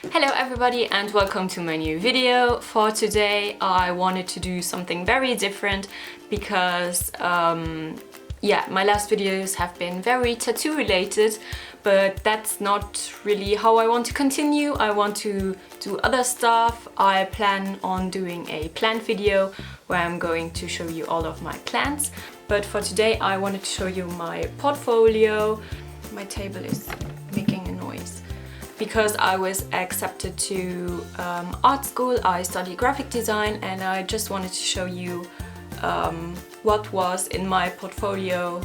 Hello everybody and welcome to my new video. For today I wanted to do something very different because my last videos have been very tattoo related, but that's not really how I want to continue. I want to do other stuff. I plan on doing a plant video where I'm going to show you all of my plants, but for today I wanted to show you my portfolio. My table is making a noise. Because I was accepted to art school, I study graphic design, and I just wanted to show you what was in my portfolio.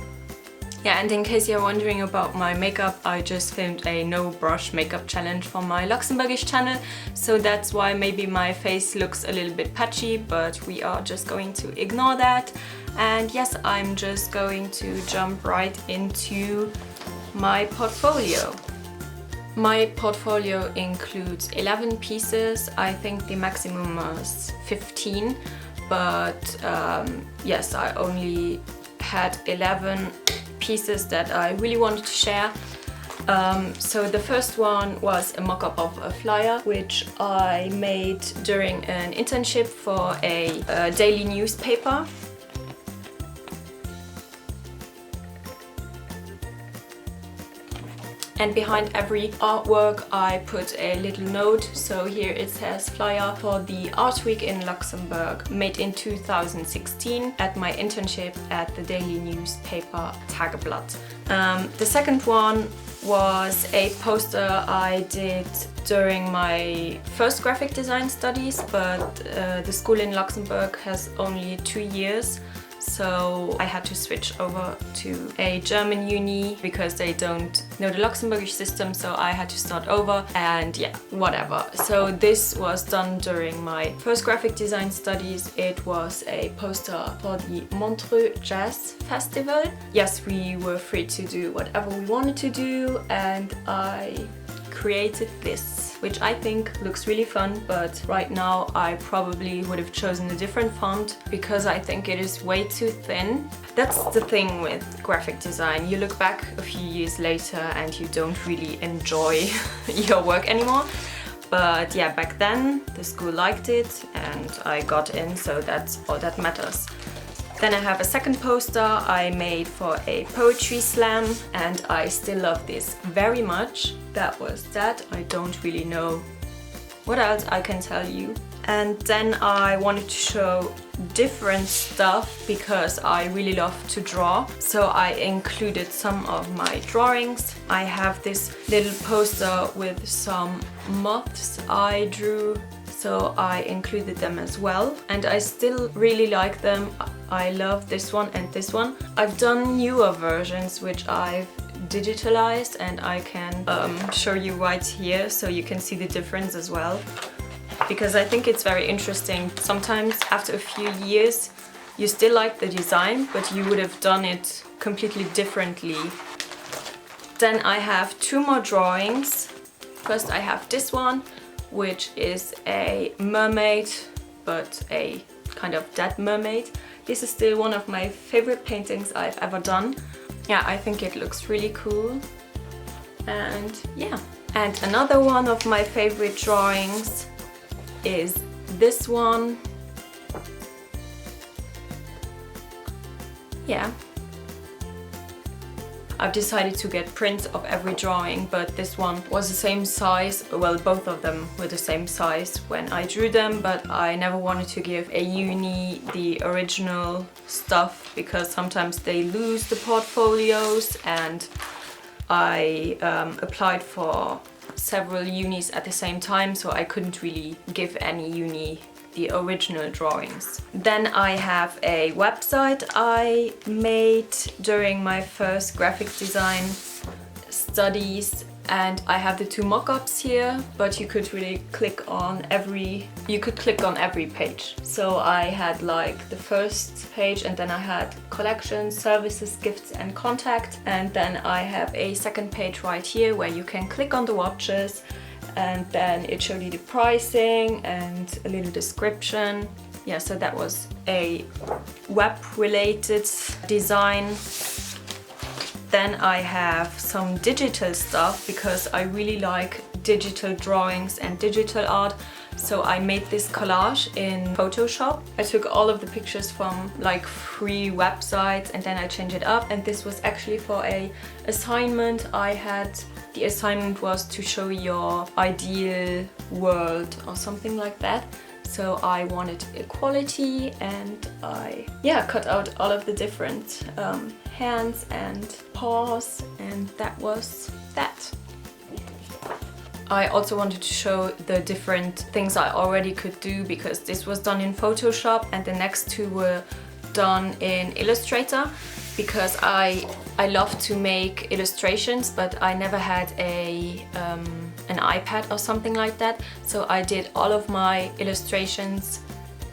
Yeah, and in case you're wondering about my makeup, I just filmed a no brush makeup challenge for my Luxembourgish channel, so that's why maybe my face looks a little bit patchy, but we are just going to ignore that. And yes, I'm just going to jump right into my portfolio. My portfolio includes 11 pieces. I think the maximum was 15, but yes, I only had 11 pieces that I really wanted to share. So the first one was a mock-up of a flyer, which I made during an internship for a daily newspaper. And behind every artwork I put a little note. So here it says flyer for the Art Week in Luxembourg, made in 2016 at my internship at the daily newspaper Tageblatt. The second one was a poster I did during my first graphic design studies, but the school in Luxembourg has only 2 years. So I had to switch over to a German uni because they don't know the Luxembourgish system, so I had to start over, and yeah, whatever. So this was done during my first graphic design studies. It was a poster for the Montreux Jazz Festival. Yes, we were free to do whatever we wanted to do, and I created this, which I think looks really fun, but right now I probably would have chosen a different font because I think it is way too thin. That's the thing with graphic design. You look back a few years later and you don't really enjoy your work anymore. But yeah, back then the school liked it and I got in, so that's all that matters. Then I have a second poster I made for a poetry slam, and I still love this very much. That was that. I don't really know what else I can tell you. And then I wanted to show different stuff because I really love to draw. So I included some of my drawings. I have this little poster with some moths I drew, so I included them as well. And I still really like them. I love this one and this one. I've done newer versions which I've digitalized, and I can show you right here so you can see the difference as well, because I think it's very interesting. Sometimes after a few years you still like the design, but you would have done it completely differently. Then I have 2 more drawings. First I have this one, which is a mermaid, but a kind of dead mermaid. This is still one of my favorite paintings I've ever done. Yeah, I think it looks really cool. And yeah. And another one of my favorite drawings is this one. Yeah. I've decided to get prints of every drawing, but this one was the same size. Well, both of them were the same size when I drew them, but I never wanted to give a uni the original stuff because sometimes they lose the portfolios, and I applied for several unis at the same time, so I couldn't really give any uni the original drawings. Then I have a website I made during my first graphic design studies, and I have the 2 mock-ups here, but you could really click on every page. So I had like the first page, and then I had collections, services, gifts and contact, and then I have a second page right here where you can click on the watches, and then it showed you the pricing and a little description. Yeah, so that was a web-related design. Then I have some digital stuff because I really like digital drawings and digital art. So I made this collage in Photoshop. I took all of the pictures from like 3 websites and then I changed it up, and this was actually for a assignment I had. The assignment was to show your ideal world or something like that. So I wanted equality, and I cut out all of the different hands and paws, and that was that. I also wanted to show the different things I already could do, because this was done in Photoshop and the next 2 were done in Illustrator, because I love to make illustrations, but I never had an iPad or something like that. So I did all of my illustrations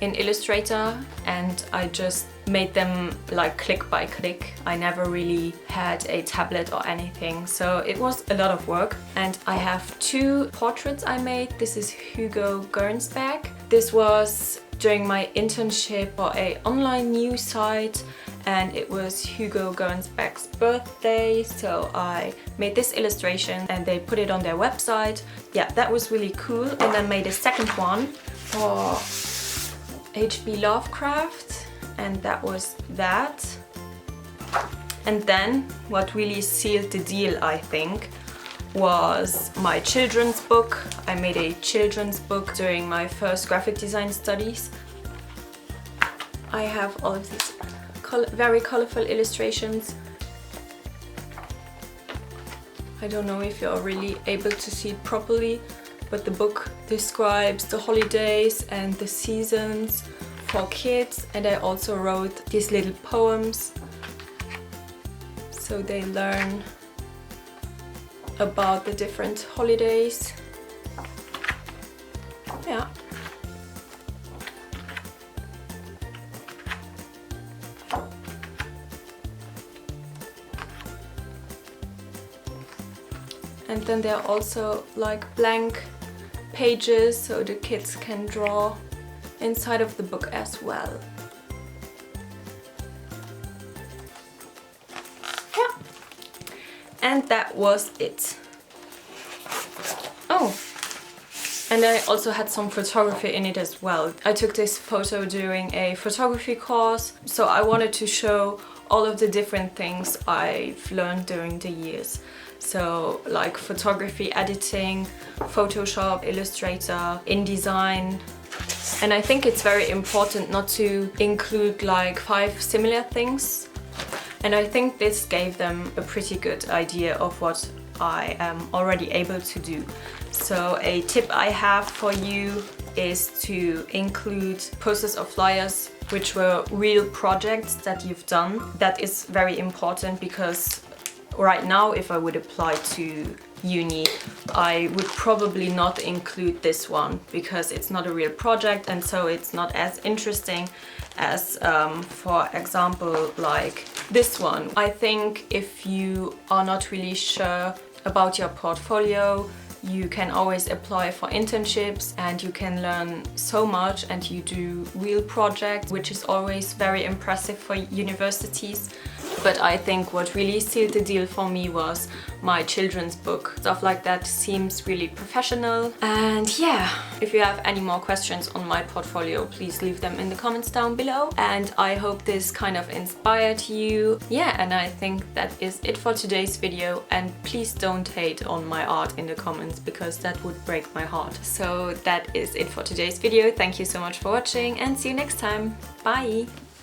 in Illustrator, and I just made them like click by click. I never really had a tablet or anything, so it was a lot of work. And I have 2 portraits I made. This is Hugo Gernsback. This was during my internship for an online news site, and it was Hugo Gernsback's birthday, so I made this illustration and they put it on their website. Yeah, that was really cool. And then made a second one for H.P. Lovecraft, and that was that. And then what really sealed the deal, I think, was my children's book. I made a children's book during my first graphic design studies. I have all of these very colorful illustrations. I don't know if you're really able to see it properly, but the book describes the holidays and the seasons for kids, and I also wrote these little poems so they learn about the different holidays. Yeah. And then there are also like blank pages so the kids can draw inside of the book as well. Yeah. And that was it. Oh, and I also had some photography in it as well. I took this photo during a photography course, so I wanted to show all of the different things I've learned during the years. So like photography, editing, Photoshop, Illustrator, InDesign. And I think it's very important not to include like 5 similar things. And I think this gave them a pretty good idea of what I am already able to do. So a tip I have for you is to include posters or flyers which were real projects that you've done. That is very important, because right now, if I would apply to uni, I would probably not include this one because it's not a real project, and so it's not as interesting as, for example, like this one. I think if you are not really sure about your portfolio, you can always apply for internships and you can learn so much, and you do real projects, which is always very impressive for universities. But I think what really sealed the deal for me was my children's book. Stuff like that seems really professional. And yeah, if you have any more questions on my portfolio, please leave them in the comments down below. And I hope this kind of inspired you. Yeah, and I think that is it for today's video. And please don't hate on my art in the comments, because that would break my heart. So that is it for today's video. Thank you so much for watching, and see you next time. Bye!